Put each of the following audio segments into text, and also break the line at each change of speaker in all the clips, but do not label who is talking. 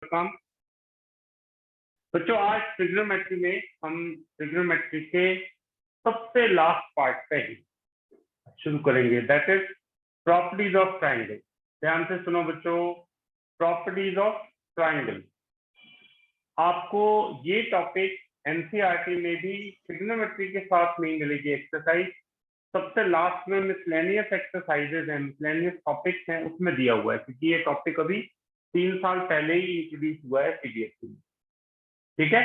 काम। बच्चों आज ट्रिग्नोमेट्री में हम ट्रिग्नोमेट्री के सबसे लास्ट पार्ट पे ही शुरू करेंगे, that is properties of triangle. ध्यान से सुनो बच्चों, प्रॉपर्टीज ऑफ ट्राइंगल। आपको ये टॉपिक एनसीईआरटी में भी ट्रिग्नोमेट्री के साथ नहीं मिलेगी एक्सरसाइज। सबसे लास्ट में मिसलेनियस एक्सरसाइजेज हैं, मिसलेनियस टॉपिक्स हैं, उसमें दिया हुआ है, क्योंकि ये टॉपिक अभी 3 साल पहले ही इंट्रोड्यूस हुआ है सीबीएसई में। ठीक है,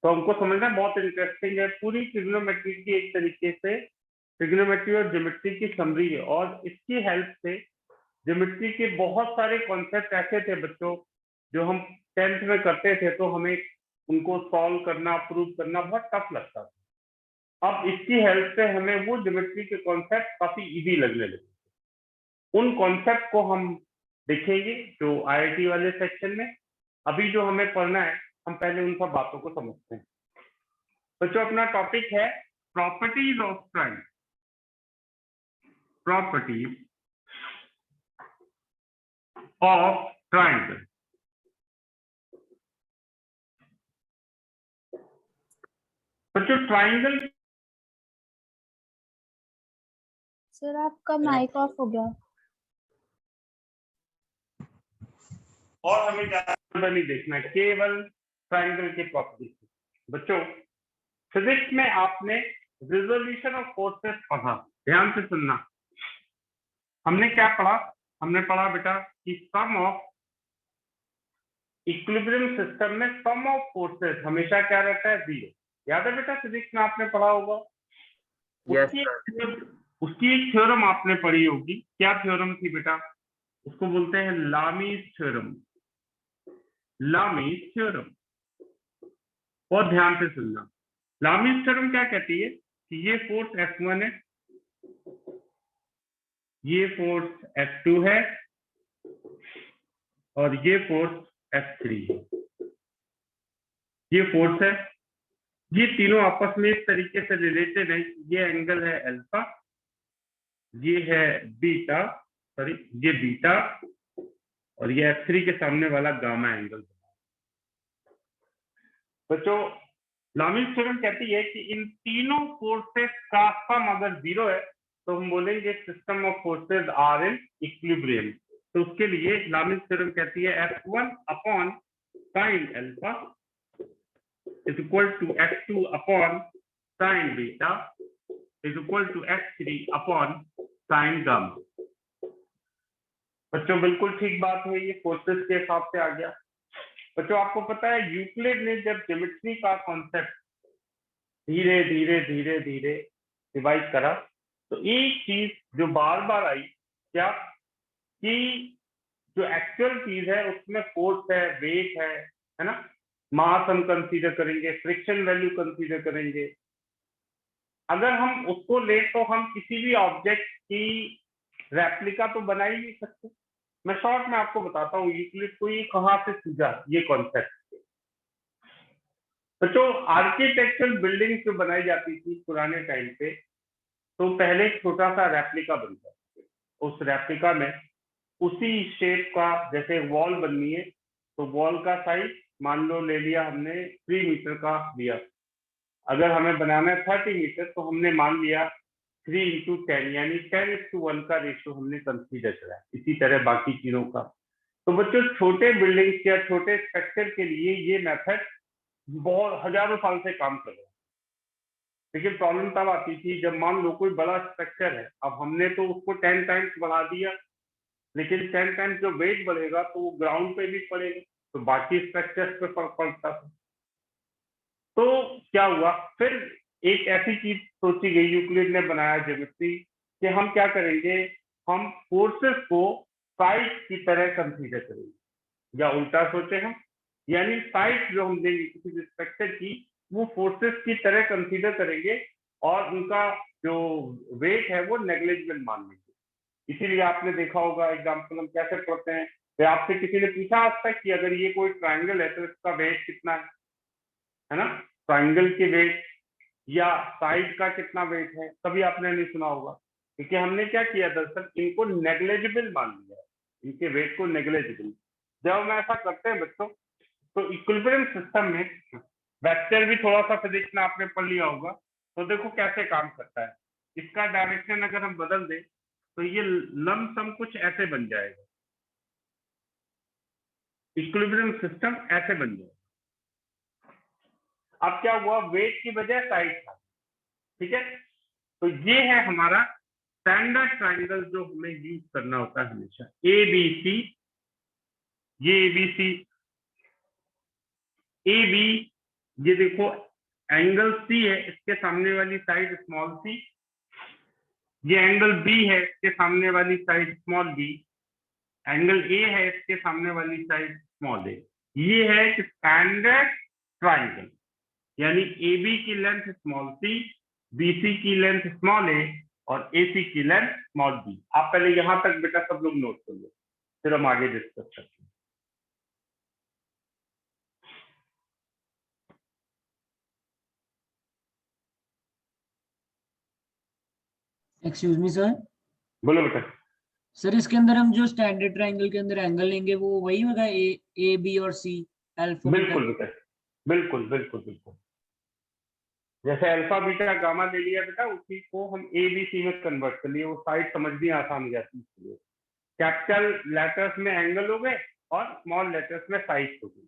तो हमको समझना बहुत इंटरेस्टिंग है। पूरी ट्रिग्नोमेट्री की एक तरीके से ट्रिग्नोमेट्री और ज्योमेट्री की समरी है, और इसकी हेल्प से ज्योमेट्री के बहुत सारे कॉन्सेप्ट ऐसे थे बच्चों जो हम 10th में करते थे तो हमें उनको सॉल्व करना, प्रूव करना बहुत टफ लगता था। अब इसकी हेल्प से हमें वो ज्योमेट्री के कॉन्सेप्ट काफी इजी लगने लगे। उन कॉन्सेप्ट को हम देखेंगे जो आईआईटी वाले सेक्शन में। अभी जो हमें पढ़ना है, हम पहले उन सब बातों को समझते हैं। बच्चों अपना टॉपिक है properties of triangle. Properties of triangle. बच्चों ट्राइंगल,
सर आपका माइक ऑफ हो गया।
और हमें ज्यादा नहीं देखना है, केवल ट्राइंगल की प्रॉपर्टीज। बच्चों फिजिक्स में आपने रिजोल्यूशन ऑफ फोर्सेस पढ़ा, ध्यान से सुनना। हमने क्या पढ़ा? हमने पढ़ा बेटा कि सम ऑफ इक्विलिब्रियम सिस्टम में सम ऑफ फोर्सेस हमेशा क्या रहता है? 0। याद है बेटा, फिजिक्स में आपने पढ़ा होगा। उसकी एक थ्योरम आपने पढ़ी होगी। क्या थ्योरम थी बेटा? उसको बोलते हैं लामीज थ्योरम। Lami's theorem. और ध्यान से सुनना, लामीज थ्योरम क्या कहती है कि ये फोर्स F1 है, ये फोर्स F2 है, और ये फोर्स F3 है। ये फोर्स है, ये तीनों आपस में इस तरीके से रिलेटेड है। ये एंगल है अल्फा, ये है बीटा, सॉरी ये बीटा, और ये F3 के सामने वाला गामा एंगल। बच्चों लामीज थ्योरम कहती है कि इन तीनों फोर्सेस का सम अगर 0 है तो हम बोलेंगे system of forces are in equilibrium. तो उसके लिए लामीज थ्योरम कहती है F1 upon sine alpha is equal to F2 upon sine beta is equal to F3 upon sine gamma. बच्चों बिल्कुल ठीक बात है, ये फोर्सेस के हिसाब से आ गया। बच्चों आपको पता है यूक्लिड ने जब ज्योमेट्री का कॉन्सेप्ट धीरे धीरे धीरे धीरे रिवाइज करा, तो एक चीज जो बार बार आई, क्या कि जो एक्चुअल चीज है उसमें फोर्स है, वेट है ना, मास हम कंसीडर करेंगे, फ्रिक्शन वैल्यू कंसीडर करेंगे। अगर हम उसको ले तो हम किसी भी ऑब्जेक्ट की रेप्लिका तो बना ही नहीं सकते। मैं शॉर्ट में आपको बताता हूँ यूक्लिड को ये कहाँ से सूझा ये कॉन्सेप्ट। बच्चों आर्किटेक्चरल बिल्डिंग जो बनाई जाती थी पुराने टाइम पे, तो पहले एक छोटा सा रेप्लिका बनता है। उस रेप्लिका में उसी शेप का, जैसे वॉल बननी है तो वॉल का साइज मान लो ले लिया हमने 3 मीटर का लिया। अगर हमें बनाना है 30 मीटर तो हमने मान लिया 3 × 10 यानी 10:1 का रेशियो हमने कंसीडर करा। इसी तरह बाकी चीजों का। तो बच्चों छोटे बिल्डिंग्स या छोटे स्ट्रक्चर के लिए ये मेथड बहुत हजारों साल से काम कर रहा है। लेकिन प्रॉब्लम तब आती थी जब मान लो कोई बड़ा स्ट्रक्चर है, अब हमने तो उसको 10 टाइम्स बढ़ा दिया, लेकिन 10 टाइम्स जो वेट बढ़ेगा तो वो ग्राउंड पे भी पड़ेगा, तो बाकी स्ट्रक्चर्स पे फर्क पड़ता था। तो क्या हुआ, फिर एक ऐसी चीज सोची गई, यूक्लिड ने बनाया ज्योमेट्री, कि हम क्या करेंगे, हम फोर्सेस को साइड की तरह कंसीडर करेंगे, या उल्टा सोचे हम, यानी साइड जो हम देंगे किसी भी स्ट्रक्चर की वो फोर्सेस की तरह कंसीडर करेंगे, और उनका जो वेट है वो नेग्लिजिबल मान लेंगे। इसीलिए आपने देखा होगा एग्जाम्पल हम कैसे पढ़ते हैं, तो आपसे किसी ने पूछा आज तक कि अगर ये कोई ट्राइंगल है तो इसका वेट कितना है ना, ट्राइंगल के वेट या साइड का कितना वेट है, कभी आपने नहीं सुना होगा। क्योंकि हमने क्या किया, दरअसल इनको नेग्लिजिबल मान लिया, इनके वेट को नेग्लिजिबल। जब हम ऐसा करते हैं बच्चों तो इक्विलिब्रियम सिस्टम में वेक्टर भी थोड़ा सा फिजिक्स में आपने पढ़ लिया होगा, तो देखो कैसे काम करता है। इसका डायरेक्शन अगर हम बदल दें तो ये लमसम कुछ ऐसे बन जाएगा, इक्विलिब्रियम सिस्टम ऐसे बन जाएगा। अब क्या हुआ, वेट की बजाय साइड था, ठीक है। तो ये है हमारा स्टैंडर्ड ट्राइंगल जो हमें यूज करना होता है हमेशा। ए बी सी, ये A B C, A B, ये देखो एंगल सी है, इसके सामने वाली साइड स्मॉल सी, ये एंगल बी है, इसके सामने वाली side small B, angle A है, इसके सामने वाली साइड स्मॉल ए। ये है एक स्टैंडर्ड ट्राइंगल, यानी ए बी की length small C, B C की लेंथ स्मॉल ए और ए सी की लेंथ स्मॉल बी। आप पहले यहां तक बेटा सब लोग नोट कर लो, फिर हम आगे डिस्कस करते हैं।
Excuse me sir.
बोलो बेटा।
सर इसके अंदर हम जो स्टैंडर्ड ट्रायंगल के अंदर एंगल लेंगे वो वही होगा, ए बी और सी, अल्फा
बिल्कुल बेटा, बिल्कुल बिल्कुल बिल्कुल। जैसे अल्फा बीटा गामा ले लिया बेटा, उसी को हम ए बी सी में कन्वर्ट कर लिए, वो साइड समझनी आसान हो जाती है इसलिए। कैपिटल लेटर्स में एंगल हो गए और स्मॉल लेटर्स में साइज हो गई।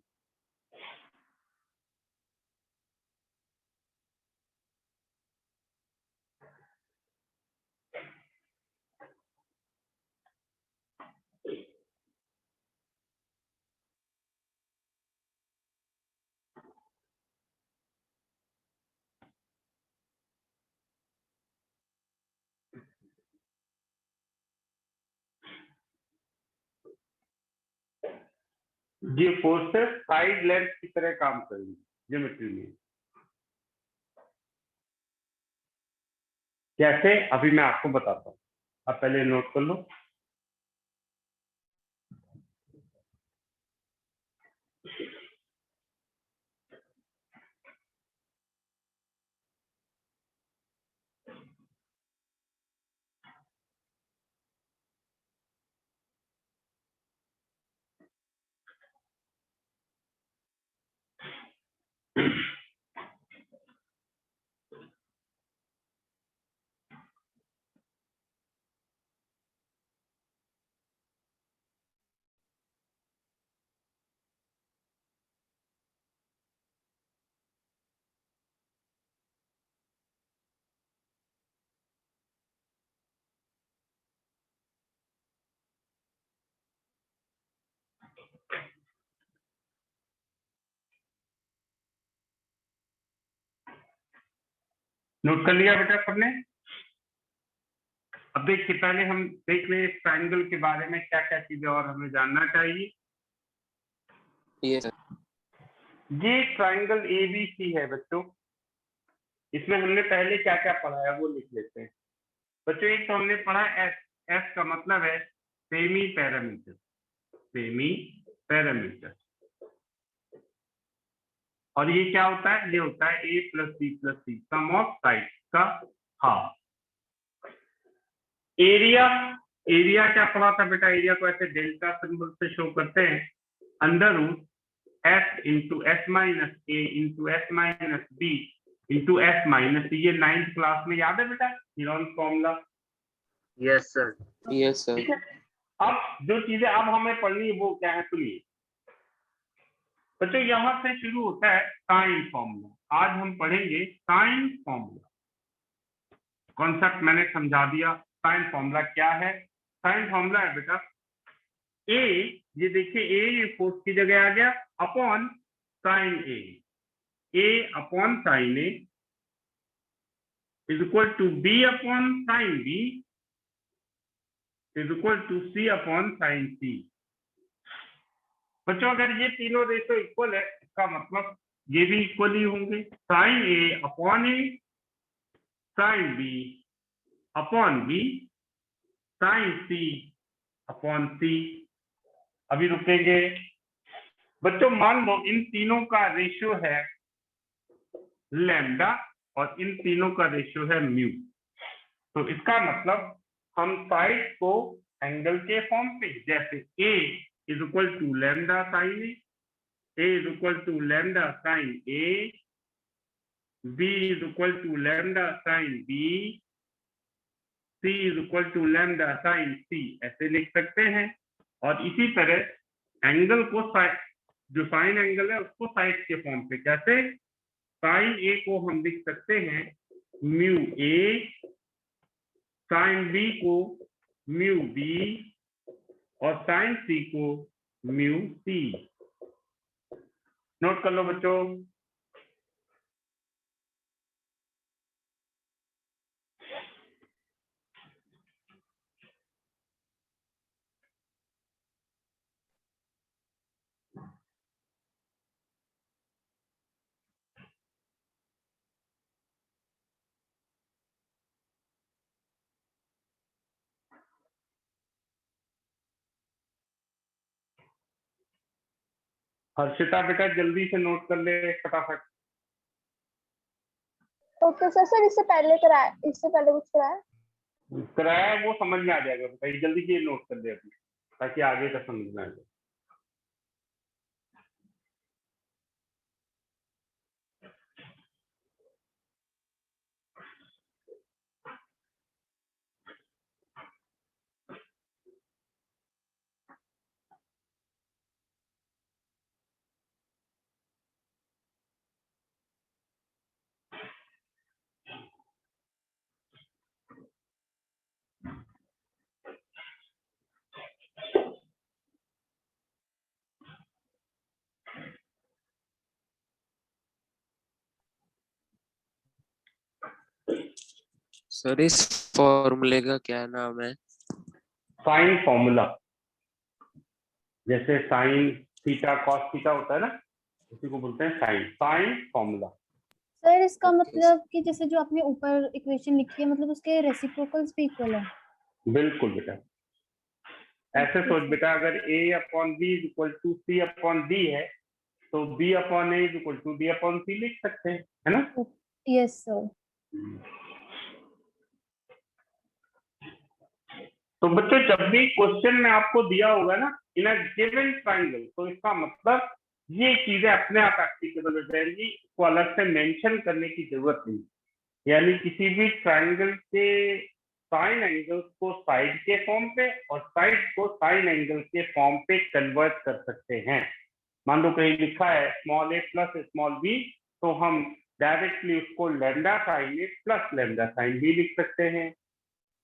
ये फोर्सेस साइड लेंथ की तरह काम करेंगे ज्योमेट्री में। कैसे, अभी मैं आपको बताता हूँ, आप पहले नोट कर लो। नोट कर लिया बेटा सबने? अब देखिए, पहले हम देख रहे हैं ट्रायंगल के बारे में क्या क्या चीजें और हमें जानना चाहिए।
यस
ये ट्रायंगल एबीसी है बच्चों, इसमें हमने पहले क्या क्या पढ़ा है वो लिख लेते हैं बच्चों। एक तो हमने पढ़ा एस, एस का मतलब है सेमी पैरामीटर, सेमी पैरामीटर। और ये क्या होता है, ये होता है A plus C sum of side का हाफ। एरिया, एरिया क्या पढ़ा था बेटा, एरिया को ऐसे डेल्टा सिंबल से शो करते हैं, under root S into S minus A into S minus B into S minus, ये 9th क्लास में याद है बेटा Heron formula?
Yes sir. Yes sir.
ठीक है। अब जो चीजें अब हमें पढ़नी है वो क्या है, सुनिए बच्चों। यहां से शुरू होता है साइन फॉर्मूला। आज हम पढ़ेंगे साइन फॉर्मूला। कॉन्सेप्ट मैंने समझा दिया। साइन फॉर्मूला क्या है? साइन फॉर्मूला है बेटा ए, ये देखिए ए, ये फोर्स की जगह आ गया, upon sine A upon sine A is equal to B upon sine B is equal to C upon sine C. बच्चों अगर ये तीनों रेशो इक्वल है, इसका मतलब ये भी इक्वल ही होंगे। Sine A upon A, sine B upon B, sine C upon C. अभी रुकेंगे बच्चों। मान लो इन तीनों का रेशियो है लैम्डा और इन तीनों का रेशियो है म्यू, तो इसका मतलब हम साइड को एंगल के फॉर्म पे, जैसे A is equal to lambda sine A, A is equal to lambda sin A, B is equal to lambda sin B, C is equal to lambda sin C, ऐसे लिख सकते हैं। और इसी तरह एंगल को जो साइन एंगल है उसको साइड के फॉर्म पे कैसे, साइन ए को हम लिख सकते हैं म्यू ए, साइन बी को म्यू बी और साइन सी को म्यू सी। नोट कर लो बच्चों। हर्षिता बेटा जल्दी से नोट कर ले फटाफट।
Okay sir. सर इससे पहले कराया, इससे पहले कुछ
कराया वो समझ में आ जाएगा बेटा, जल्दी से नोट कर ले अपने, ताकि आगे का समझ में आ जाए।
सर इस फॉर्मूले का क्या नाम है?
साइन फॉर्मूला, जैसे साइन थीटा कॉस थीटा होता है ना, उसी को बोलते हैं साइन फॉर्मूला।
सर इसका मतलब कि जैसे जो आपने ऊपर इक्वेशन लिखी है, मतलब उसके रेसिप्रोकल्स भी इक्वल है।
बिल्कुल बेटा, ऐसे सोच बेटा, अगर a upon b is equal to c upon d है तो b upon a is equal to d upon c लिख सकते हैं, है ना?
Yes sir.
तो बच्चों जब भी क्वेश्चन में आपको दिया होगा ना इन अ गिवन ट्रायंगल, तो इसका मतलब ये चीजें अपने आप एप्लीकेबल हो जाएंगी, को अलग से मेंशन करने की जरूरत नहीं। यानी किसी भी ट्रायंगल के साइन एंगल्स को साइड के फॉर्म पे और साइड को साइन एंगल के फॉर्म पे कन्वर्ट कर सकते हैं। मान लो कहीं लिखा है स्मॉल ए प्लस स्मॉल बी, तो हम डायरेक्टली उसको lambda sine A plus lambda sine B लिख सकते हैं।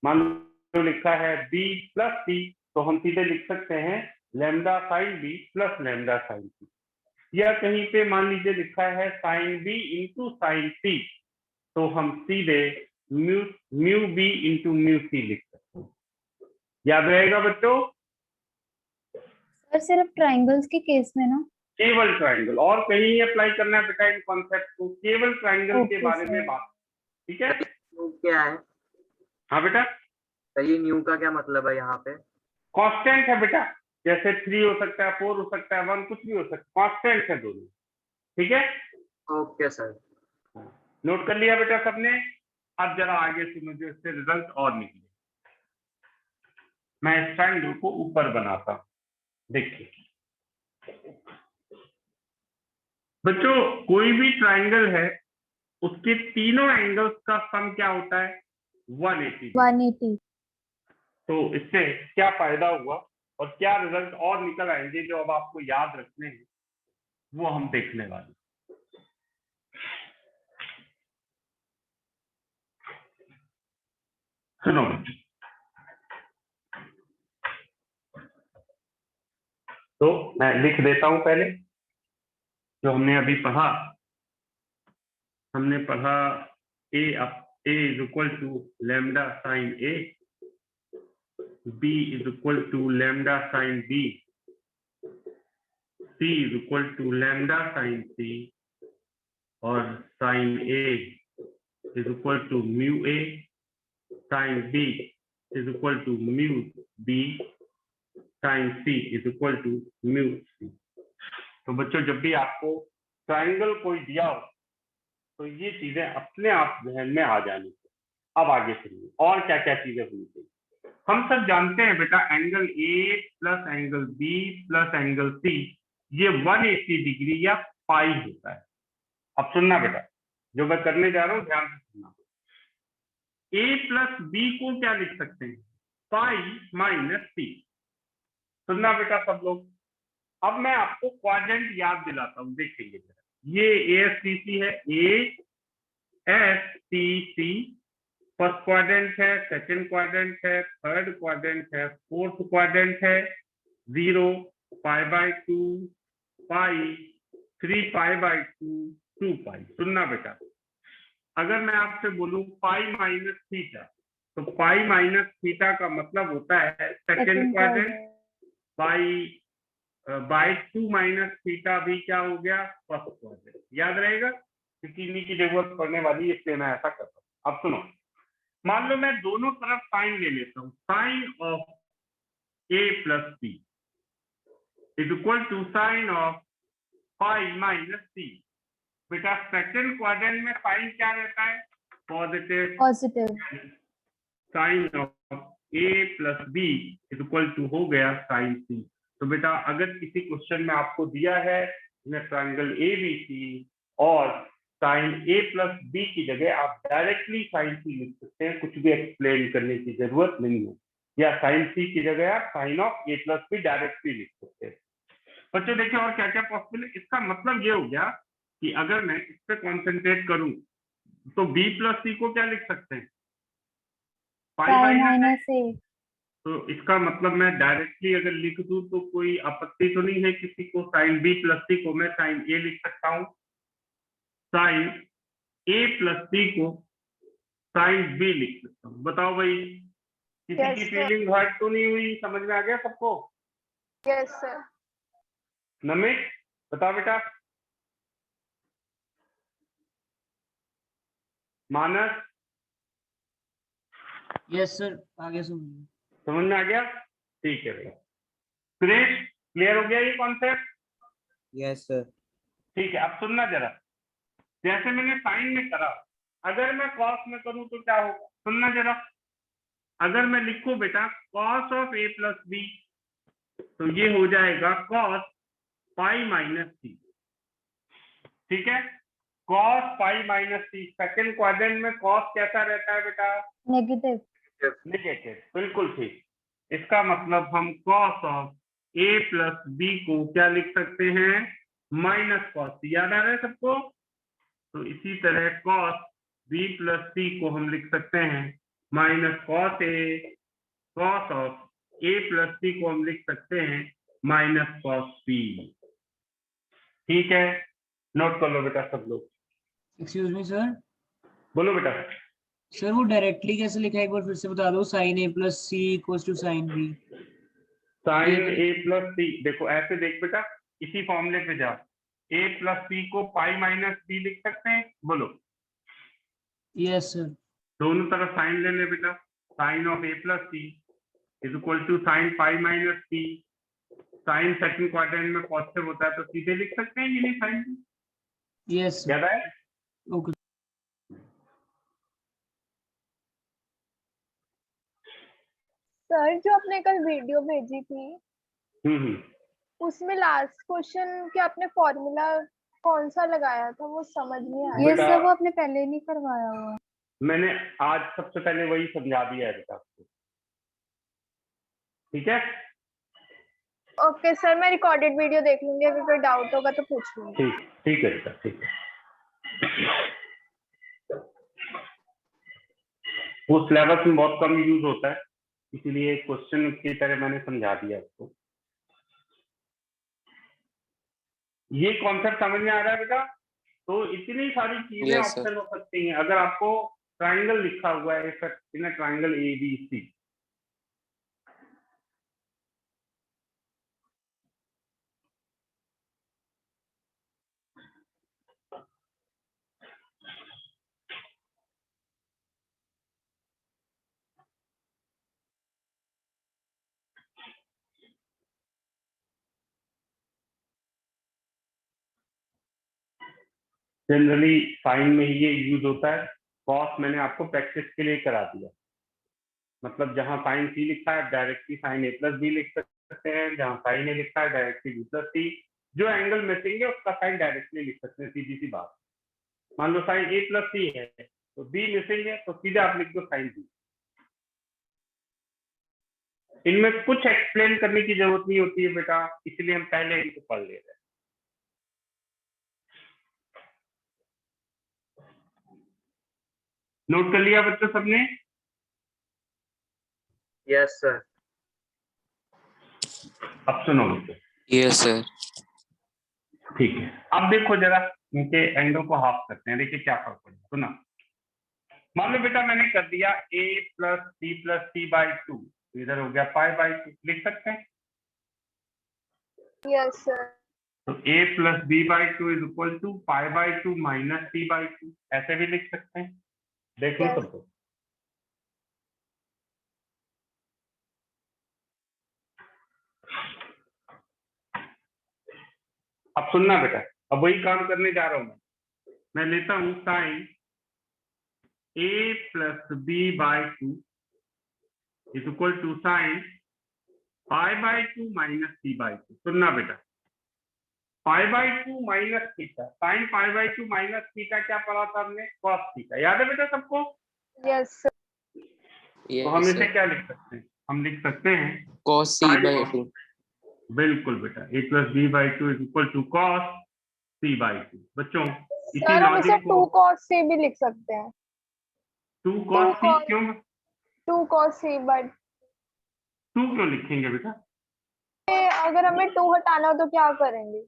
मान लो लिखा है बी प्लस सी, तो हम सीधे लिख सकते हैं lambda sine B plus lambda sine C. या कहीं पे मान लीजिए लिखा है sine B into sine C, तो हम सीधे mu B into mu C लिख सकते हैं। याद रहेगा बच्चों?
सर सिर्फ ट्रायंगल्स के केस में ना?
केवल ट्रायंगल, और कहीं अप्लाई करना है बेटा इन कॉन्सेप्ट को, केवल ट्रायंगल के बारे में बात, ठीक है?
क्या है?
हाँ बेटा,
तो ये न्यू का क्या मतलब है यहाँ पे?
कांस्टेंट है बेटा, जैसे 3 हो सकता है, 4 हो सकता है, 1 कुछ भी हो सकता है, कांस्टेंट है दोनों, ठीक है?
Okay sir.
नोट कर लिया बेटा सबने? अब जरा आगे सुनो जो इससे रिजल्ट और निकले। मैं इस ट्रायंगल को ऊपर बनाता हूं, देखिए बच्चों, कोई भी ट्रायंगल है उसके तीनों एंगल्स का सम क्या होता है? 180।
180।
तो इससे क्या फायदा हुआ और क्या रिजल्ट और निकल आएंगे जो अब आपको याद रखने हैं, वो हम देखने वाले। सुनो, तो मैं लिख देता हूं पहले जो हमने अभी पढ़ा। हमने पढ़ा a is equal to lambda sine a, b is equal to lambda sine b, c is equal to lambda sine c, और sine a is equal to mu a, sine b is equal to mu b, sine c is equal to mu c। तो बच्चों जब भी आपको triangle कोई दिया हो तो ये चीजें अपने आप ध्यान में आ जानी चाहिए। अब आगे चलिए और क्या क्या चीजें होनी चाहिए। हम सब जानते हैं बेटा angle A plus angle B plus angle C ये 180 डिग्री या पाई होता है। अब सुनना बेटा, जो मैं करने जा रहा हूं ध्यान से सुनना। ए प्लस बी को क्या लिख सकते हैं? पाई माइनस सी। सुनना बेटा सब लोग। अब मैं आपको क्वाड्रेंट याद दिलाता हूं, देखिए ये ASTC है, ASTC फर्स्ट क्वाड्रेंट है, सेकंड क्वाड्रेंट है, थर्ड क्वाड्रेंट है, फोर्थ क्वाड्रेंट है, 0, π/2, पाई, 3π/2, 2π। सुनना बेटा, अगर मैं आपसे बोलूं पाई माइनस थीटा, तो पाई माइनस थीटा का मतलब होता है second quadrant, by 2 minus theta भी क्या हो गया? First quadrant. याद रहेगा क्योंकि इन्हीं की जरूरत पड़ने वाली है, इसलिए मैं ऐसा करता हूं। अब सुनो, मान लो मैं दोनों तरफ साइन ले लेता हूं, sine of A plus B is equal to sine of pi minus C. बेटा सेकंड क्वाड्रेंट में साइन क्या रहता है? Positive. Sine of A plus B is equal to हो गया साइन सी। तो बेटा अगर किसी क्वेश्चन में आपको दिया है ट्रायंगल ABC और साइन A प्लस बी की जगह आप डायरेक्टली साइन सी लिख सकते हैं, कुछ भी एक्सप्लेन करने की जरूरत नहीं है। या साइन सी की जगह आप sine of A plus B directly लिख सकते हैं। बच्चों देखिए और क्या क्या पॉसिबल है। इसका मतलब ये हो गया कि अगर मैं इस पे कॉन्सेंट्रेट करूं तो B प्लस सी को क्या लिख सकते हैं? पाई माइनस ए। तो इसका मतलब मैं डायरेक्टली अगर लिख दूं तो कोई आपत्ति तो नहीं है किसी को? साइन B प्लस सी को मैं साइन A लिख सकता हूं, साइन A प्लस सी को साइन B लिख सकता हूं। बताओ भाई, किसी की फीलिंग हर्ट तो नहीं हुई? समझ में आ गया सबको?
Yes sir.
नमित बता बेटा। मानस?
यस सर, आगे सुन।
समझ में आ गया? ठीक है भैया। सुरेश क्लियर हो गया ये कॉन्सेप्ट?
Yes sir.
ठीक है, अब सुनना जरा। जैसे मैंने साइन में करा, अगर मैं कॉस में करूं तो क्या होगा? सुनना जरा। अगर मैं लिखूं बेटा cos of A plus B, तो ये हो जाएगा कॉस पाई माइनस सी। ठीक है, कॉस पाई माइनस सी। सेकेंड क्वाड्रेंट में कॉस कैसा रहता है बेटा?
नेगेटिव।
नेगेटिव, बिल्कुल ठीक। इसका मतलब हम cos of A plus B को क्या लिख सकते हैं? Minus cos C. याद आ रहा है सबको? तो इसी तरह कॉस B प्लस सी को हम लिख सकते हैं minus cos A. Cos of A plus C को हम लिख सकते हैं माइनस कॉस बी। ठीक है, नोट कर लो बेटा सब लोग।
Excuse me sir.
बोलो बेटा।
सर वो डायरेक्टली कैसे लिखा है, एक बार फिर से बता दो। Sine A plus C equals to sine B।
Sine A plus C, देखो ऐसे देख बेटा, इसी फॉर्मूले पे जाओ। A प्लस सी को पाई माइनस बी लिख सकते हैं? बोलो।
Yes sir.
दोनों तरफ साइन ले ले बेटा। Sine of A plus C is equal to sine pi minus C. Sine second quadrant में पॉजिटिव होता है तो सीधे लिख सकते हैं, ये नहीं साइन।
यस
याद है?
ओके।
सर जो आपने कल वीडियो भेजी थी उसमें लास्ट क्वेश्चन के आपने फॉर्मूला कौन सा लगाया था वो समझ नहीं आया।
ये सब वो आपने पहले नहीं करवाया हुआ।
मैंने आज सबसे पहले वही समझा दिया है बेटा आपको। ठीक है,
ओके सर, मैं रिकॉर्डेड वीडियो देख लूंगी, अगर कोई डाउट होगा तो पूछ लूंगी।
ठीक ठीक है बेटा, ठीक है। वो सिलेबस में बहुत कम यूज होता है, इसीलिए क्वेश्चन की तरह मैंने समझा दिया आपको। ये कॉन्सेप्ट समझ में आ रहा है बेटा? तो इतनी सारी चीजें
Yes, sir.
ऑप्शन हो सकती हैं। अगर आपको ट्राइंगल लिखा हुआ है in a triangle ABC, generally sine में ये यूज होता है। कॉस मैंने आपको प्रैक्टिस के लिए करा दिया। मतलब जहां साइन सी लिखा है directly sine A plus B लिख सकते हैं, जहां साइन ए लिखा है डायरेक्टली B प्लस सी। जो एंगल मिसिंग है उसका साइन डायरेक्टली लिख सकते हैं, सीधी सी बात। मान लो साइन ए प्लस सी है तो बी मिसिंग है तो सीधे आप लिख दो साइन बी। इनमें कुछ एक्सप्लेन करने की जरूरत नहीं होती है बेटा, इसलिए हम पहले इनको पढ़ ले रहे हैं। नोट कर लिया बच्चों सबने?
Yes sir.
अब सुनो बच्चों।
Yes sir.
ठीक है, अब देखो जरा इनके एंगल को हाफ करते हैं, देखिए क्या फर्क पड़ेगा। सुना, मान लो बेटा मैंने कर दिया a plus C by two, इधर हो गया पाई बाई टू, लिख सकते हैं?
Yes sir.
तो a plus B by two is equal to pi by two minus C by two, ऐसे भी लिख सकते हैं। देख लो
Yes.
सबको। अब सुनना बेटा, अब वही काम करने जा रहा हूं मैं लेता हूं sine a plus B by two is equal to sine pi by two minus C by two. सुनना बेटा, pi by two minus theta, sine pi by two minus theta क्या पढ़ा था हमने? Cos theta. याद है बेटा सबको?
Yes sir.
तो हम इसे क्या लिख सकते हैं? हम लिख सकते हैं
cos c by 2।
बिल्कुल बेटा, a plus B by two is equal to cos C by two. बच्चों इसी
सर हम इसे
लॉजिक को
2 cos c भी लिख सकते हैं।
2 cos c
cos-
क्यों?
2 cos c बट
2 क्यों लिखेंगे बेटा?
अगर हमें 2 हटाना हो तो क्या करेंगे?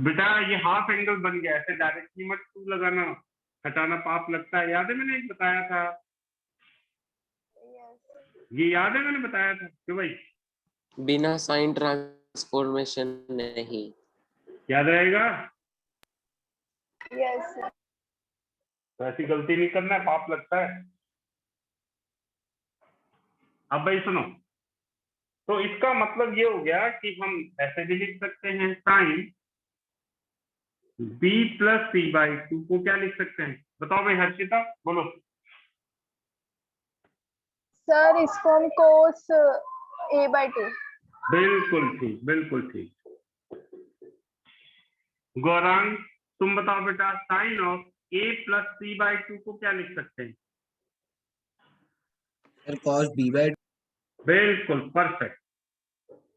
बेटा ये हाफ एंगल बन गया, ऐसे डायरेक्टली मत 2 लगाना, हटाना पाप लगता है। याद है मैंने एक बताया था, ये याद है मैंने बताया था क्यों भाई?
बिना साइन ट्रांसफॉर्मेशन नहीं।
याद रहेगा?
Yes sir.
तो ऐसी गलती नहीं करना है, पाप लगता है। अब भाई सुनो, तो इसका मतलब ये हो गया कि हम ऐसे भी लिख सकते हैं sine b plus C by two को क्या लिख सकते हैं? बताओ भाई हर्षिता, बोलो।
सर इसको हम cos a by 2।
बिल्कुल ठीक, बिल्कुल ठीक। गौरांग तुम बताओ बेटा, sine of a plus C by two को क्या लिख सकते हैं?
Sir cos b by 2।
बिल्कुल परफेक्ट।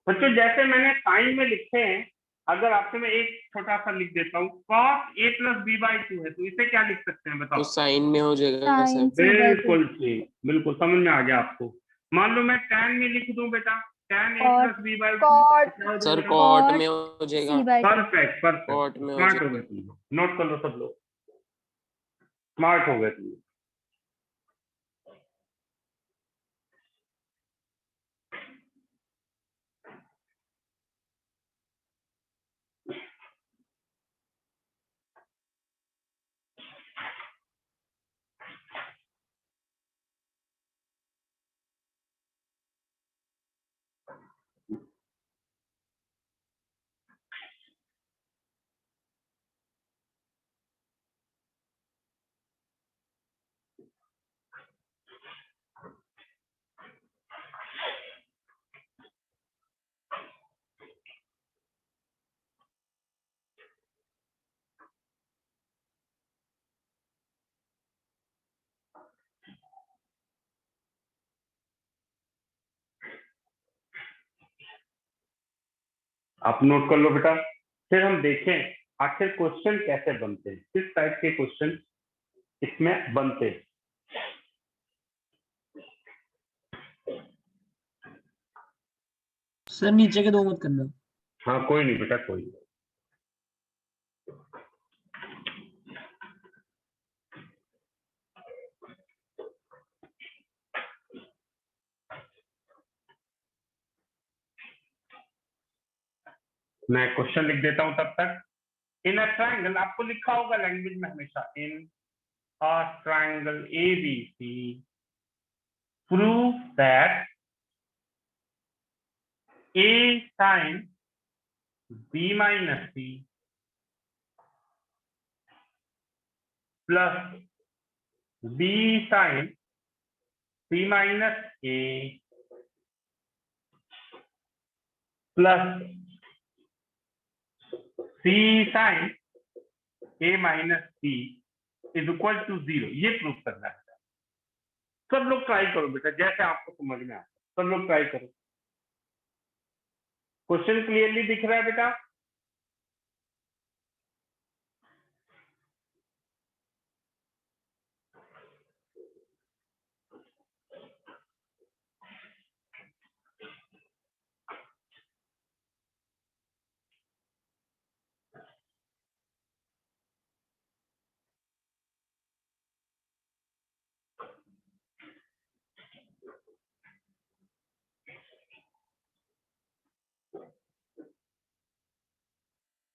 बच्चों जैसे मैंने साइन में लिखे हैं, अगर आपसे मैं एक छोटा सा लिख देता हूँ, cos a plus B by two है तो इसे क्या लिख सकते हैं? बताओ।
तो साइन में हो जाएगा
Sin
सर।
c by 2।
बिल्कुल ठीक, बिल्कुल समझ में आ गया आपको। मान लो मैं tan में लिख दूं बेटा, tan a
Cot-
plus B by
cot
sir
two.
Cot
Cot
में हो
c
जाएगा।
by 2।
परफेक्ट परफेक्ट,
कॉट में हो
स्मार्ट हो
जाएगा।
गए तुम, नोट कर लो सब लोग, स्मार्ट हो गए तुम। आप नोट कर लो बेटा, फिर हम देखें आखिर क्वेश्चन कैसे बनते हैं, किस टाइप के क्वेश्चन इसमें बनते हैं।
सर नीचे के 2 मत करना।
हाँ कोई नहीं बेटा, कोई नहीं। मैं क्वेश्चन लिख देता हूं तब तक। इन अ ट्रायंगल, आपको लिखा होगा लैंग्वेज में हमेशा, in a triangle ABC prove that A sin B minus C plus B sin C minus A plus C sine A minus C is equal to 0, ये प्रूव करना है। सब लोग ट्राई करो बेटा, जैसे आपको समझ में आए सब लोग ट्राई करो। क्वेश्चन क्लियरली दिख रहा है बेटा?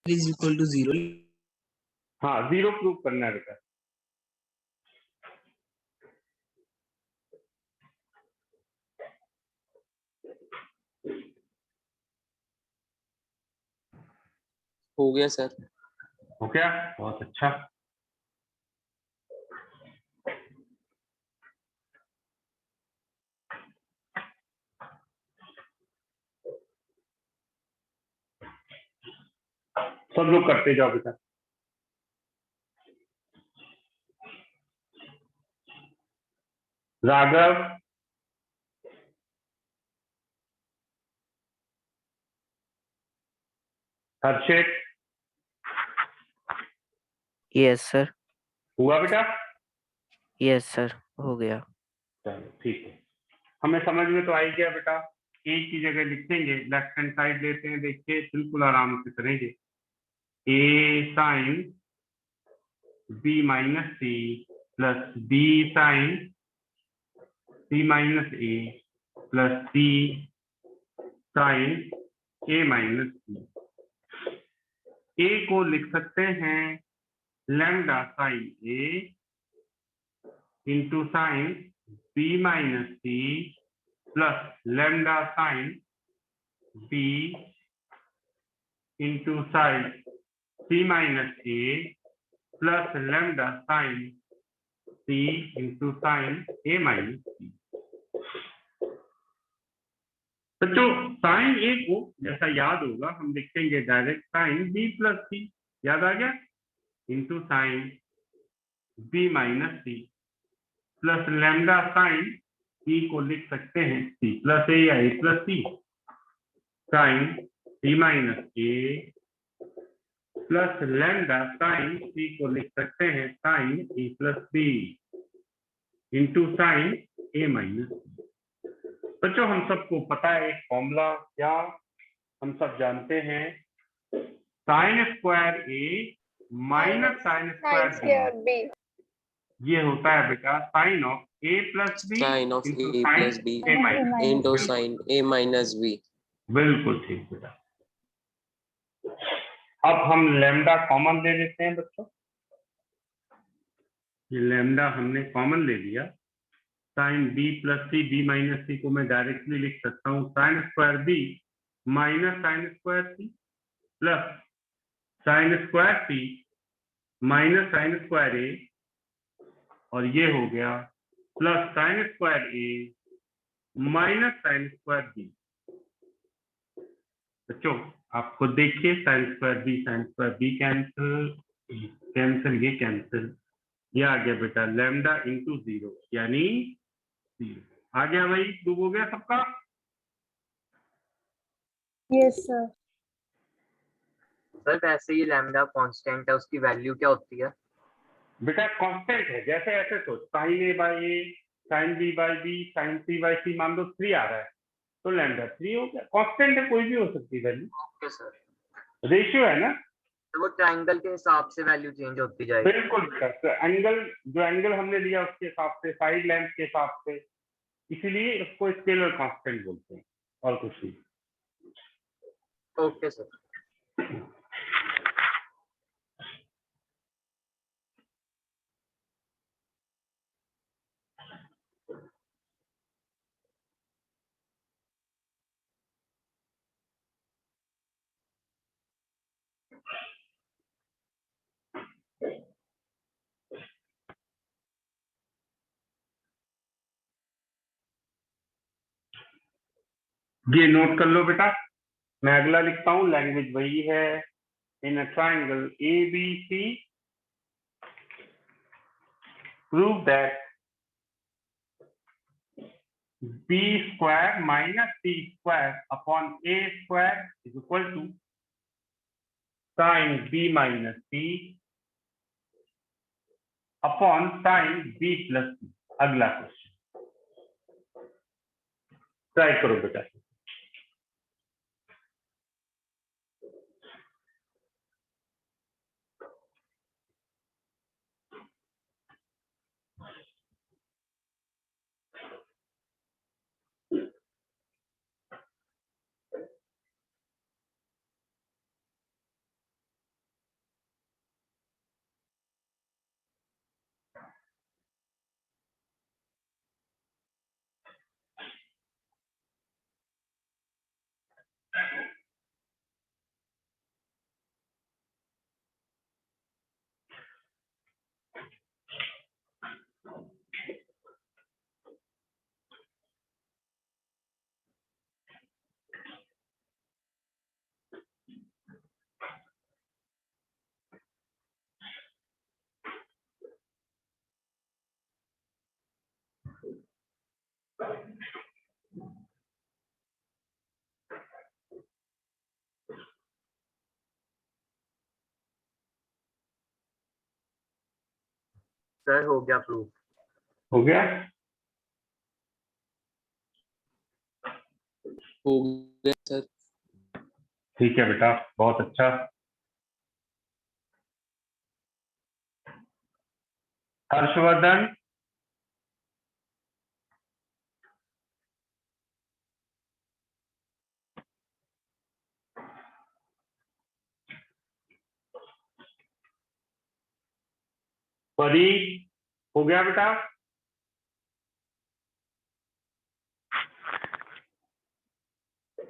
is equal to 0.
हाँ, 0 प्रूव करना है बेटा।
हो गया सर।
हो गया, बहुत अच्छा। सब लोग करते जाओ बेटा। राघव, हर्षित,
यस सर।
हुआ बेटा?
यस सर, हो गया।
चलो ठीक है, हमें समझ में तो आ ही गया बेटा। एक की जगह लिखेंगे, लेफ्ट हैंड साइड लेते हैं, देखिए बिल्कुल आराम से करेंगे। A sine B minus C plus B sine C minus A plus C sine A minus C. A को लिख सकते हैं lambda sine A into sine B minus C plus lambda sine B into sine C minus A plus lambda sine C into sine A minus C. बच्चों sine A को जैसा याद होगा हम लिखेंगे direct sine B plus C, याद आ गया, into sine B minus C plus lambda sine C को लिख सकते हैं सी प्लस ए या A plus C, sine C minus A plus lambda sine C को लिख सकते हैं sine A plus B into sine A minus C. बच्चों हम सबको पता है एक फॉर्मूला, क्या हम सब जानते हैं, sine square A minus sine square B, ये होता है बेटा sine of A plus B
sine of
into
A plus B
sine A minus
into sine A minus B.
बिल्कुल ठीक बेटा। अब हम लैम्डा कॉमन ले लेते हैं बच्चों, ये लैम्डा हमने कॉमन ले लिया, sine B plus C B minus C को मैं डायरेक्टली लिख सकता हूँ sine square B minus sine square C plus sine square C minus sine square A, और ये हो गया plus sine square A minus sine square B. बच्चों आप खुद देखिए, sine square B cancel cancel, ये कैंसिल, ये आ गया बेटा लैम्डा इंटू 0 यानी 0 आ गया भाई, प्रूव हो गया सबका।
Yes sir.
सर वैसे ये लैम्डा कांस्टेंट है, उसकी वैल्यू क्या होती है?
बेटा कांस्टेंट है, जैसे ऐसे सोच, sine A by A sine B by B sine C by C, मान लो 3 आ रहा है तो लैम्डा 3 हो गया। कांस्टेंट है, कोई भी हो सकती है वैल्यू,
ओके सर।
रेशियो है ना,
तो वो ट्रायंगल के हिसाब से वैल्यू चेंज होती जाएगी।
बिल्कुल बेटा। तो एंगल, जो एंगल हमने लिया उसके हिसाब से, साइड लेंथ के हिसाब से, इसीलिए उसको स्केलर कांस्टेंट बोलते हैं और कुछ नहीं।
Okay sir.
ये नोट कर लो बेटा, मैं अगला लिखता हूँ, लैंग्वेज वही है, in a triangle ABC, prove that b square minus c square upon a square is equal to sin b minus c upon sin b plus c. अगला क्वेश्चन ट्राई करो बेटा।
सर हो गया प्रूफ।
हो गया?
हो गया सर।
ठीक है बेटा, बहुत अच्छा। हर्षवर्धन, परी, हो गया बेटा?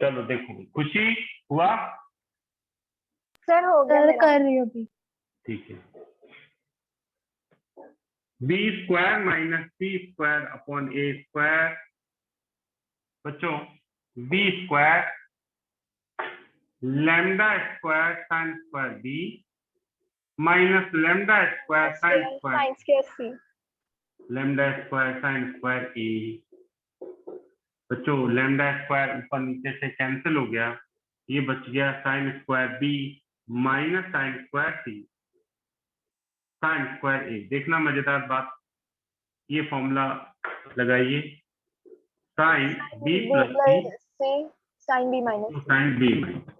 चलो देखो, खुशी हुआ?
सर हो गया
सर
मेरा।
कर रही हूँ अभी।
ठीक है। B square minus C square upon A square. बच्चों, B square lambda square sine square B minus lambda square sine square
साइंस के C.
Lambda square sine square A. बच्चों, लैम्डा स्क्वायर ऊपर नीचे से कैंसिल हो गया, ये बच गया sine square B minus sine square C sine square A. देखना मजेदार बात, ये फॉर्मूला लगाइए, sine B plus C
sine B minus
sine B minus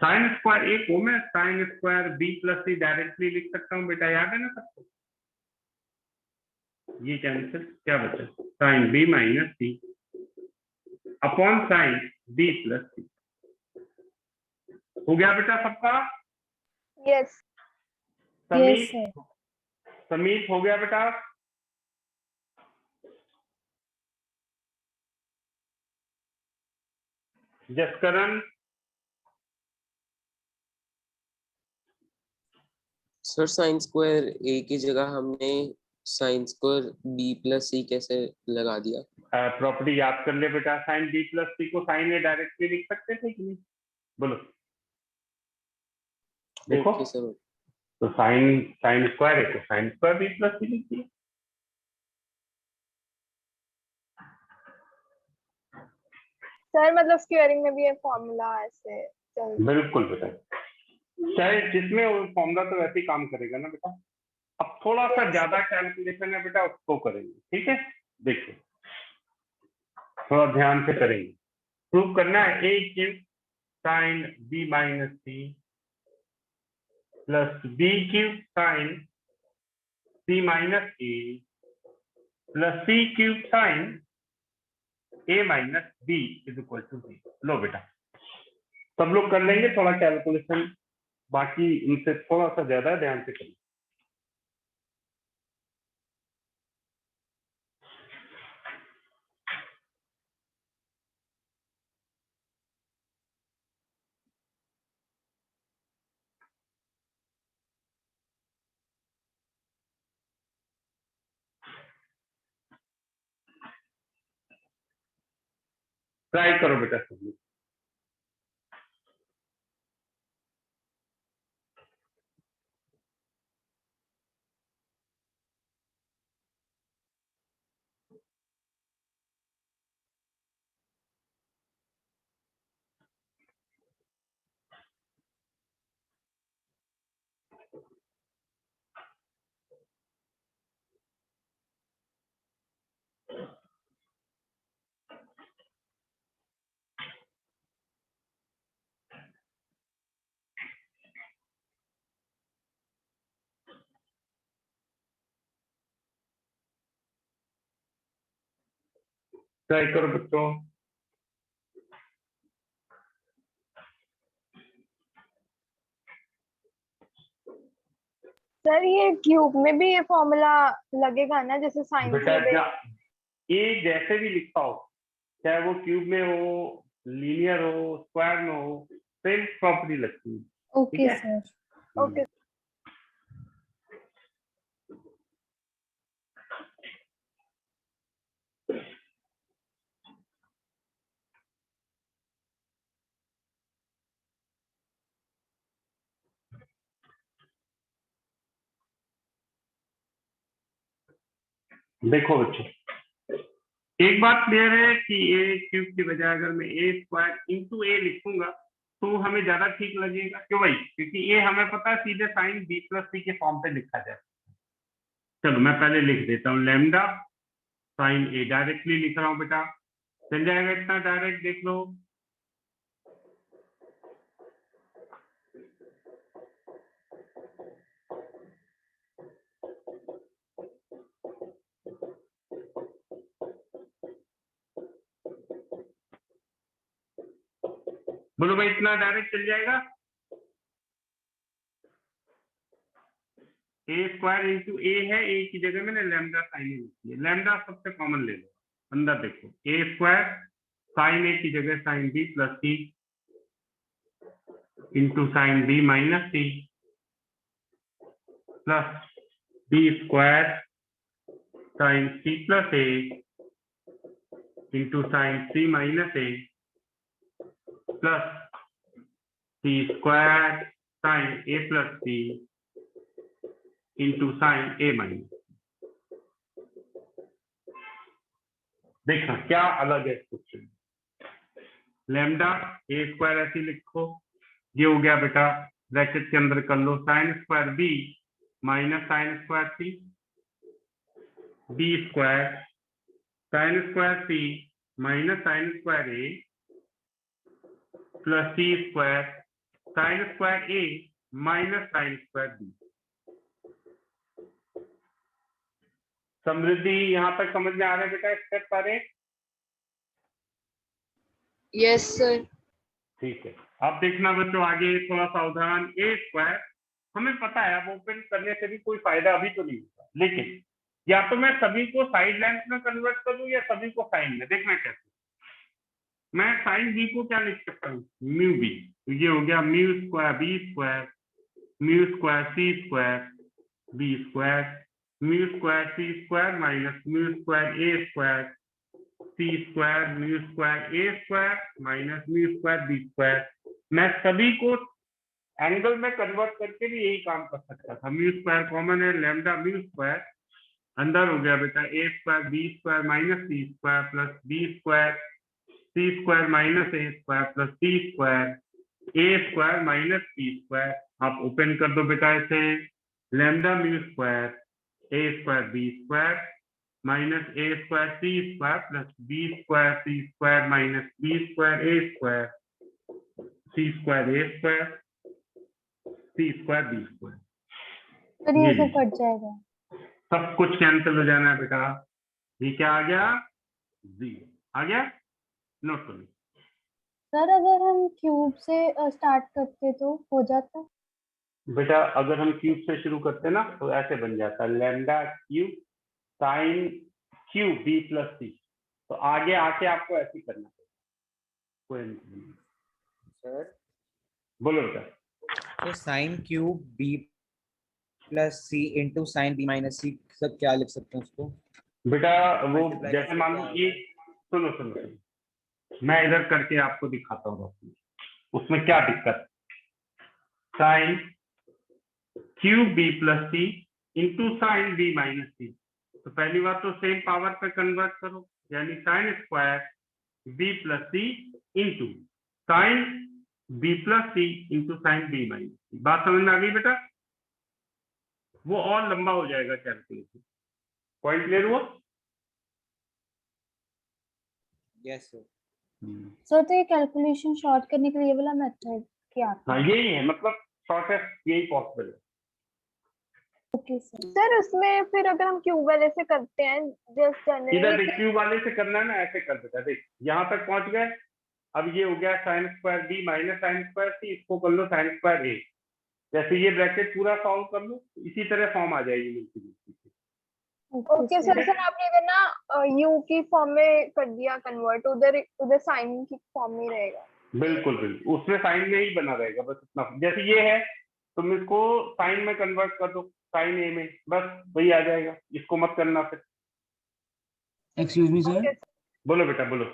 sine square A को मैं sine square B plus C directly लिख सकता हूँ बेटा, याद है ना सबको? ये कैंसिल, क्या बचा? Sine B minus C upon sine B plus C. हो गया बेटा सबका?
Yes.
Yes
Sameet,
sir.
Sameet हो गया बेटा? Jaskaran,
sir sine square A की जगह हमने sine square B plus C कैसे लगा दिया?
प्रॉपर्टी याद कर ले बेटा, साइन बी प्लस सी को साइन ए डायरेक्टली लिख सकते थे कि नहीं? बोलो। देखो,
ओके सर।
तो साइन साइन स्क्वायर है तो साइन स्क्वायर बी प्लस सी लिखिए।
सर मतलब स्क्वायरिंग में भी ये फॉर्मूला ऐसे चल।
बिल्कुल बेटा, चाहे जिसमें फॉर्मूला तो वैसे ही काम करेगा ना बेटा। अब थोड़ा सा ज्यादा कैलकुलेशन है बेटा, उसको करेंगे, ठीक है? देखिए, थोड़ा ध्यान से करेंगे। प्रूव करना है A cube sine B minus C plus B cube sine C minus A plus C cube sine A minus B is equal to B. लो बेटा, सब लोग कर लेंगे, थोड़ा कैलकुलेशन बाकी इनसे थोड़ा सा ज्यादा ध्यान से करेंगे। ट्राई करो बेटा सब लोग। ट्राई करो बच्चों।
सर ये क्यूब में भी ये फॉर्मूला लगेगा ना, जैसे साइन
बेटा
क्यूब
ये जैसे भी लिखा हो, चाहे वो क्यूब में हो, लीनियर हो, स्क्वायर में हो, सेम प्रॉपर्टी लगती है।
ओके
ठीक है?
सर।
ओके।
देखो बच्चों, एक बात क्लियर है कि ए क्यूब की बजाय अगर मैं ए स्क्वायर इंटू ए लिखूंगा तो हमें ज्यादा ठीक लगेगा। क्यों भाई? क्योंकि ए हमें पता है सीधे साइन बी प्लस सी के फॉर्म पे लिखा जाए। चलो मैं पहले लिख देता हूँ लैम्डा साइन ए, डायरेक्टली लिख रहा हूँ बेटा, चल जाएगा इतना डायरेक्ट, देख लो। बोलो भाई, इतना डायरेक्ट चल जाएगा। ए स्क्वायर इंटू ए है, ए की जगह मैंने लैम्डा साइन ए लिखी है। लैम्डा सबसे कॉमन ले लो, अंदर देखो, ए स्क्वायर साइन ए की जगह sine B plus C into sine B minus C plus B square sine C plus A into sine C minus A plus C square sine A plus C into sine A minus. देखना क्या अलग है question. Lambda ए square ऐसे लिखो, ये हो गया बेटा, ब्रैकेट के अंदर कर लो sine square B minus sine square C, B square sine square C minus sine square A plus C square sine square A minus sine square B. Samriddhi यहाँ तक समझ में आ रहा है बेटा स्टेप सारे?
Yes sir.
ठीक है, अब देखना बच्चों आगे थोड़ा सावधान। ए स्क्वायर हमें पता है, अब ओपन करने से भी कोई फायदा अभी तो नहीं होता, लेकिन या तो मैं सभी को साइड लेंथ में कन्वर्ट करूं या सभी को साइन में। देखना कैसे। मैं साइन बी को क्या लिख सकता हूँ, म्यू बी, तो ये हो गया mu square B square mu square C square B square mu square C square minus mu square A square C square mu square A square minus mu square B square. मैं सभी को angle में convert करके भी यही काम कर सकता था। म्यू स्क्वायर कॉमन है, लैम्डा म्यू स्क्वायर अंदर हो गया बेटा, ए square B square minus C square plus B square C square minus A square plus C square A square minus C square. आप ओपन कर दो बेटा इसे, lambda mu square A square B square minus A square C square plus B square C square minus B square A square C square A square C square B square.
फिर ये सब cut जाएगा,
सब कुछ cancel हो जाना है बेटा। ये क्या आ गया, जीरो आ गया, नोट करो।
सर अगर हम क्यूब से स्टार्ट करते तो हो जाता?
बेटा अगर हम क्यूब से शुरू करते ना तो ऐसे बन जाता, lambda cube sine cube B plus C. तो आगे आके आपको ऐसे ही करना पड़ेगा।
सर
बोलो बेटा।
तो sign cube B plus C into sine B minus सी, सब क्या लिख सकते हैं उसको?
बेटा वो
Multiply
जैसे
कैसे
मान लो
क्या
ये, सुनो सुनो सुनो, मैं इधर करके आपको दिखाता हूँ उसमें क्या दिक्कत। Sign cube B plus C into sine B minus सी, तो पहली बात तो सेम पावर पे कन्वर्ट करो, यानी sign square B plus C into sine B plus C into sine B minus सी। बात समझ में आ गई बेटा? वो और लंबा हो जाएगा कैलकुलेशन। पॉइंट क्लियर हुआ?
Yes sir.
सर तो ये कैलकुलेशन शॉर्ट करने के लिए ये वाला मेथड क्या आता
हाँ यही है, मतलब शॉर्टेस्ट यही पॉसिबल है।
Okay sir.
सर उसमें फिर अगर हम क्यूब वाले से करते हैं जस्ट
इधर
जनरली
देख, क्यूब वाले से करना है ना, ऐसे कर देता, देख यहाँ तक पहुंच गए। अब ये हो गया sine square B minus sine square C, इसको कर लो साइन स्क्वायर ए। जैसे ये ब्रैकेट पूरा सॉल्व कर लो, इसी तरह फॉर्म आ जाएगी मिलती जुलती।
Okay sir. सर आपने अगर ना यू की फॉर्म में कर दिया कन्वर्ट, उधर उधर साइन की फॉर्म में रहेगा।
बिल्कुल बिल्कुल, उसमें साइन में ही बना रहेगा, बस इतना। जैसे ये है, तुम इसको साइन में कन्वर्ट कर दो, साइन ए में, बस वही आ जाएगा, इसको मत करना फिर।
Excuse me sir.
बोलो बेटा बोलो।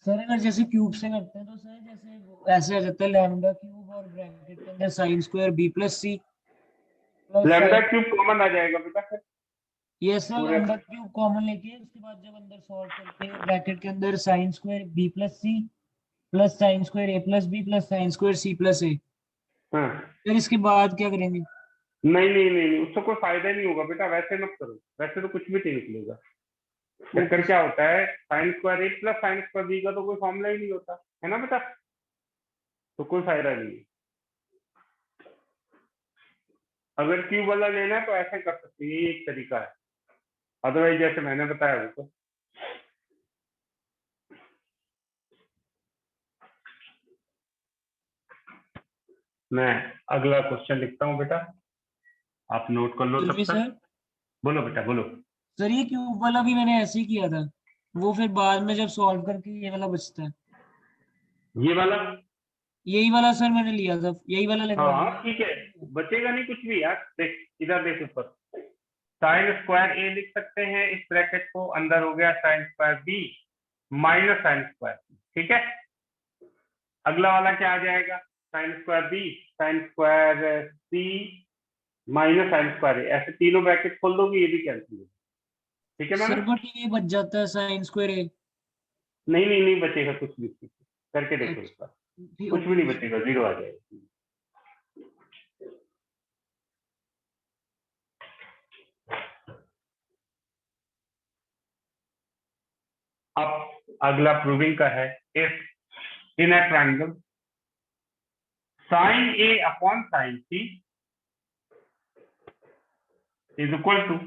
सर अगर जैसे क्यूब से करते हैं तो सर जैसे ऐसे आ जाता है लैम्डा क्यूब और ब्रैकेट के अंदर साइन स्क्वायर बी प्लस सी।
लैम्डा क्यूब कॉमन आ जाएगा बेटा फिर।
ये सर
पूरे-
लैम्डा क्यूब कॉमन लेके उसके बाद जब अंदर सॉल्व करके ब्रैकेट के अंदर sine square B plus C plus sine square A plus B plus sine square C plus A.
हाँ,
फिर इसके बाद क्या करेंगे?
नहीं नहीं नहीं नहीं, उससे कोई फायदा नहीं होगा बेटा, वैसे मत करो, वैसे तो कुछ भी नहीं निकलेगा। चक्कर क्या होता है, sign square A plus sine square B का तो कोई फॉर्मूला ही नहीं होता है ना बेटा, तो कोई फायदा नहीं है। अगर क्यूब वाला लेना है तो ऐसे कर सकते हैं, ये एक तरीका है, अदरवाइज जैसे मैंने बताया वो तो। मैं अगला क्वेश्चन लिखता हूँ बेटा, आप नोट कर लो तब तक।
सर
बोलो बेटा बोलो।
सर ये क्यूब वाला भी मैंने ऐसे ही किया था, वो फिर बाद में जब सॉल्व करके ये वाला बचता है।
ये वाला,
यही वाला सर मैंने लिया था, यही वाला लगवा
हाँ
लिया।
ठीक है, बचेगा नहीं कुछ भी यार। देख इधर देख ऊपर, साइन स्क्वायर ए लिख सकते हैं, इस ब्रैकेट को, अंदर हो गया sine square B minus sine square, ठीक है। अगला वाला क्या आ जाएगा, sine square B sine square C minus sine square A, ऐसे तीनों ब्रैकेट खोल दोगे, ये भी कैंसिल हो, ठीक है
सर
मैम।
बट ये बच जाता है साइन स्क्वायर ए।
नहीं नहीं नहीं बचेगा कुछ भी, करके देखो इस बार, कुछ भी नहीं बचेगा, जीरो आ जाएगा। अब अगला प्रूविंग का है, if in a triangle sine A upon sine C is equal to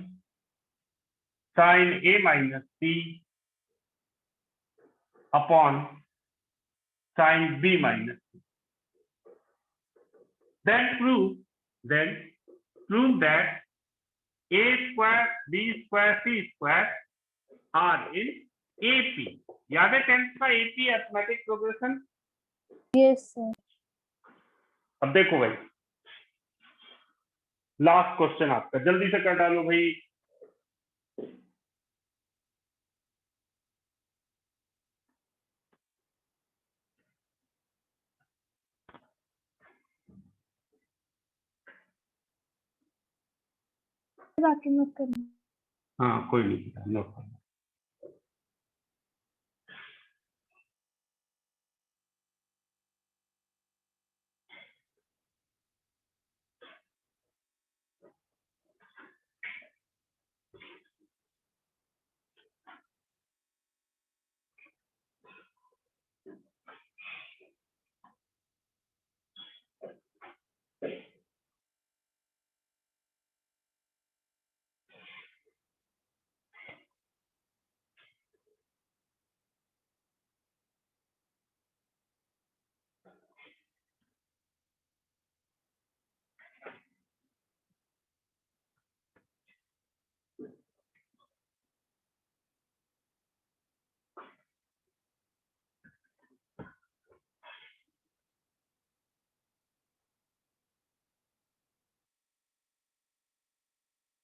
sine A minus C upon sine B minus C, then prove that a square b square c square are in AP। याद है 10th का AP arithmetic progression?
Yes sir.
अब देखो भाई, last question आपका, जल्दी से कर डालो भाई।
बाकी मत करना।
हाँ कोई नहीं, नो प्रॉब्लम।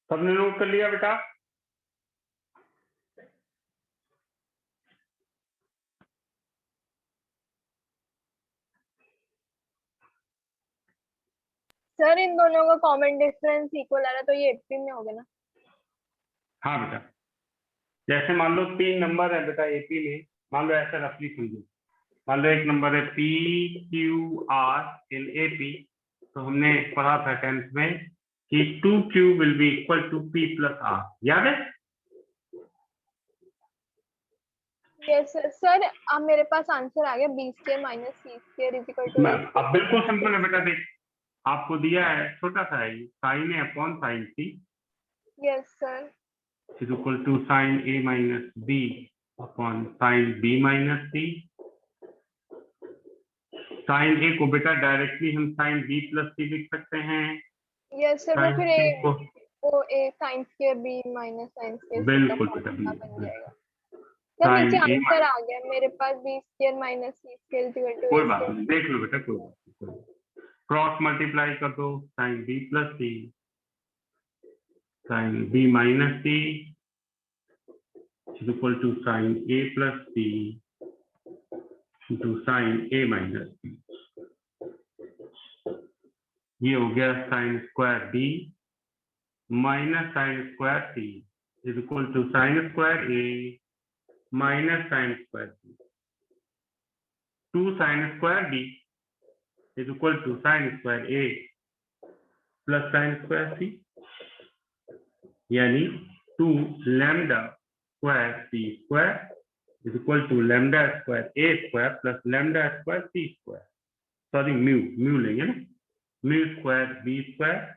सबने नोट कर लिया बेटा?
सर इन दोनों का कॉमन डिफरेंस इक्वल आ रहा है, तो ये 18 में हो गया ना?
हाँ बेटा, जैसे मान लो 3 नंबर है बेटा एपी में, मान लो ऐसा रफली समझो, मान लो एक नंबर है P Q R in AP, तो हमने पढ़ा था 10th में कि 2q will be equal to p plus R, याद है?
Yes sir. अब मेरे पास आंसर आ गया, b² - c² is equal to
अब बिल्कुल सिंपल है बेटा, देख आपको दिया है छोटा सा है, sine A upon sine C
yes sir.
Is equal to sine A minus B upon sine B minus C. Sine A को बेटा डायरेक्टली हम साइन बी प्लस सी लिख सकते हैं।
यस सर, वो
साइन
फिर
सी
ए
को
वो A sine square B minus sine square C का
बिल्कुल बेटा
फॉर्मूला बन
बिल्कुल।
जाएगा। सर नीचे
साइन ए
आंसर आ गया मेरे पास, B square minus C square equal to
कोई
ए
बात
स्क्वायर।
नहीं, देख लो बेटा कोई बात नहीं। क्रॉस मल्टीप्लाई कर दो, sine B plus C sine B minus C is equal to sine A plus C into sine A minus C. ये हो गया sine square B minus sine square C is equal to sine square A minus sine square C. 2 sine square B is equal to sine square A plus sine square C, यानी 2 lambda square C square is equal to lambda square A square plus lambda square C square, sorry mu लेंगे ना, mu square B square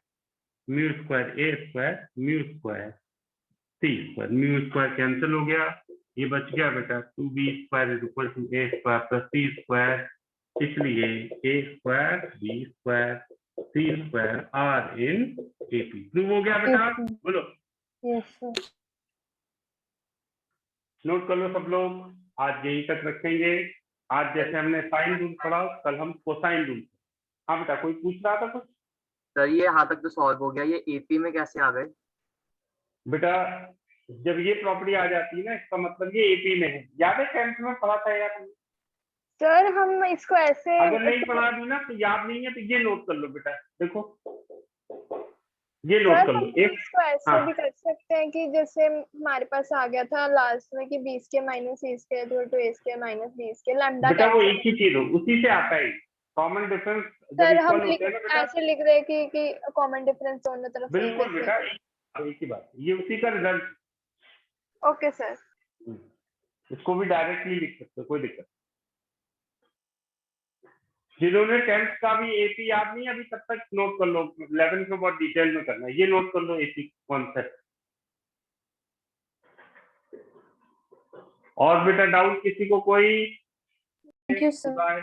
mu square A square mu square C square. Mu square cancel हो गया, ये बच गया बेटा 2b square is equal to A square plus C square, इसलिए A square B square C square are in AP. Prove हो गया बेटा,
Yes, sir.
बोलो।
Yes sir.
नोट कर लो सब लोग, आज यही तक रखेंगे। आज जैसे हमने साइन रूल पढ़ा, कल हम कोसाइन रूल। हाँ बेटा, कोई पूछ रहा था कुछ?
सर ये यहाँ तक तो सॉल्व हो गया, ये एपी में कैसे आ गए?
बेटा जब ये प्रॉपर्टी आ जाती है ना, इसका मतलब ये एपी में है। याद है 10th में पढ़ा था यार?
सर हम इसको ऐसे
अगर नहीं पढ़ा भी ना तो याद नहीं है तो ये नोट कर लो बेटा, देखो ये नोट
सर
कर लो।
हम
एक
इसको ऐसे
हाँ।
भी कर सकते हैं कि जैसे हमारे पास आ गया था लास्ट में कि B square minus C square equal to A square minus B square lambda
बेटा वो
कैंसिल।
एक ही चीज हो, उसी से आता है कॉमन डिफरेंस। जब
सर हम
इक्वल होते हैं ना बेटा,
ऐसे लिख रहे हैं कि कॉमन डिफरेंस दोनों तरफ से
बिल्कुल
इक्वल
बेटा एक ही बात, ये उसी का रिजल्ट।
Okay sir.
इसको भी डायरेक्टली लिख सकते हो, कोई दिक्कत। जिन्होंने 10th का भी एपी याद नहीं अभी तब तक नोट कर लो, 11th में बहुत डिटेल में करना है, ये नोट कर लो एपी कॉन्सेप्ट। और बेटा डाउट किसी को कोई?
Thank you sir.
बाय।